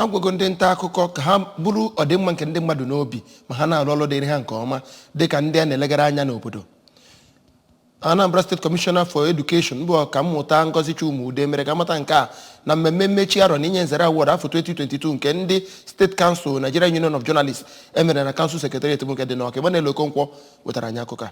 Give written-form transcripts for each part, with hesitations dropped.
agwago ndị nta akụkọ ka ha bụrụ ọdịmma nke ndị mmadụ n'obi ma ha na-arụ ọrụ dịrị ha nke ọma dịka ndị a na-elegara anya n'obodo. Anambra State Commissioner for Education bụ Ọkammụta Ngozi Chuma-Udeh mere ka mata nke a na mmemme mmechi arọ na inye nzere award afọ 2022 nke ndị State Council Nigeria Union of Journalists emere na Council Secretariat nke dị n'Awka. Ebe Okonkwo wetara anyị akụkọ a.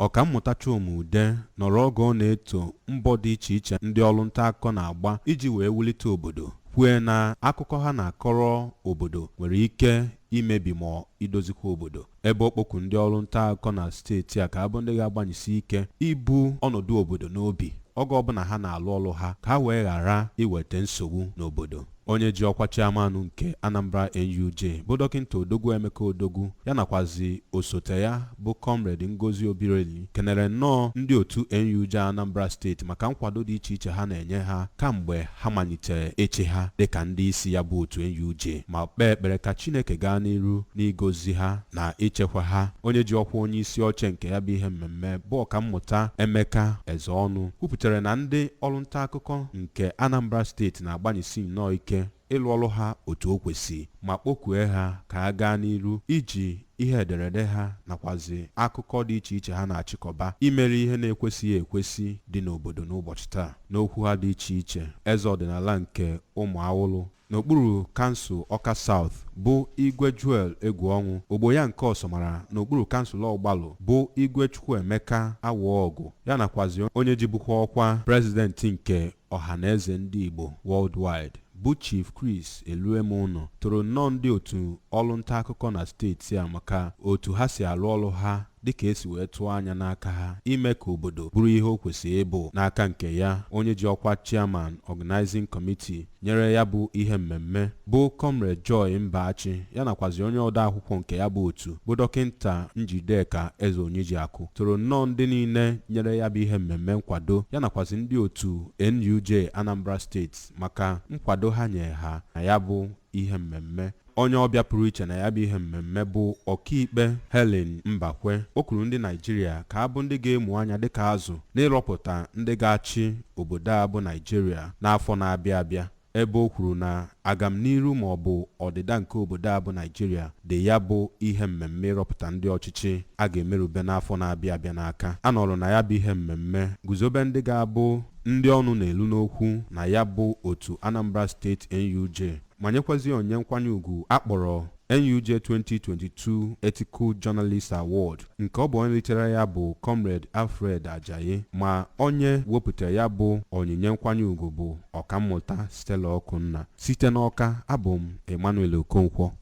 Ọkammụta Chuma-Udeh nọrọ oge ọ na-eto mbọ dị iche iche ndị ọrụ nta akụkọ na-agba iji wee wulite obodo, kwue na akụkọ ha na-akọrọ obodo nwere ike imebi ma idozikwa obodo. Ebe okpoku ndị ọrụ nta akụkọ na steeti a ka abụ ndị ga-agbanyesi ike ibu ọnọdụ obodo n'obi oge ọbụla ha na-alụ ọrụ ha ka ha wee ghara iweta nsogbu n'obodo. Onye ji ọkwa chairman nke Anambra NUJ bụ Dọkịnta Odogwu Emeka Odogwu ya nakwazi osote ya bụ Comrade Ngozi Obireli kenere nnọọ ndị otu NUJ Anambra steeti maka nkwado dị iche iche ha na-enye ha kamgbe ha malitere eche ha dịka ndị isi ya bụ otu NUJ ma kpee ekpere ka Chineke gaa n'iru n'igozi ha na ichekwa ha. Onye ji ọkwa onye isi oche nke ya bụ ihe mmemme bụ Ọkammụta Emeka Ezeọnụ kwupụtara na ndị ọrụ nta akụkọ nke Anambra steeti na-agbanyesi nnọọ ike ịlụ ọrụ ha otu o kwesị ma kpọkue ha ka ha gaa n'iru iji ihe ederede ha nakwazi akụkọ dị iche iche ha na-achịkọba imere ihe na-ekwesịghị ekwesị dị n'obodo n'ụbọchị taa. N'okwu ha dị iche iche, eze ọdịnala nke ụmụ awụlụ n'okpuru kansụl Ọka South bụ Igwe Joel Egwuọnwụ, ogbo ya nke ọsọmara n'okpuru kansụl Ọgbalụ bụ Igwe Chukwuemeka Awọọgụ ya nakwazi onye jibukwa ọkwa prezidenti nke ọhaneze ndị Igbo worldwide bụ Chief Chris Eluemunọ toro nnọọ ndị otu ọrụ nta akụkọ na steeti a maka otu ha si arụ ọrụ ha dịka esi wee tụọ anya n'aka ha ime ka obodo bụrụ ihe o kwesịrị ịbụ. N'aka nke ya, onye ji ọkwa chairman organizing committee nyere ya bụ ihe mmemme bụ Comrade Joy Mbachi ya nakwazi onye ode akwụkwọ nke ya bụ otu bụ Dọkịnta Njideka Eze-Onyejiakụ toro nnọọ ndị niile nyere ya bụ ihe mmemme nkwado ya nakwazi ndị otu NUJ Anambra steeti maka nkwado ha nye ha na ya bụ ihe mmemme. Onye ọbịa pụrụ iche na ya bụ ihe mmemme bụ ọkaikpe Helen Mbakwe. O kwuru ndị Naijiria ka abụ ndị ga-emu anya dịka azụ n'ịrọpụta ndị ga-achị obodo a bụ Naijiria n'afọ na-abịa abịa. Ebe o kwuru na agamniru ma ọ bụ ọdịda nke obodo a bụ Naijiria dị ya bụ ihe mmemme ịrọpụta ndị ọchịchị a ga-emerube n'afọ na-abịa abịa n'aka. A nọrọ na ya bụ ihe mmemme guzobe ndị ga-abụ ndị ọnụ na-elu n'okwu na ya bụ otu Anambra State NUJ ma nyekwazi onye nkwanye ugwu akpọrọ NUJ 2022 Ethical Journalist Award nke ọ bụ onye litere ya bụ Comrade Alfred Ajayi ma onye wepụtara ya bụ onyinye nkwanye ugwu bụ Ọkammụta Stella Okunna. Site n'Awka, abụ m Emmanuel Okonkwo.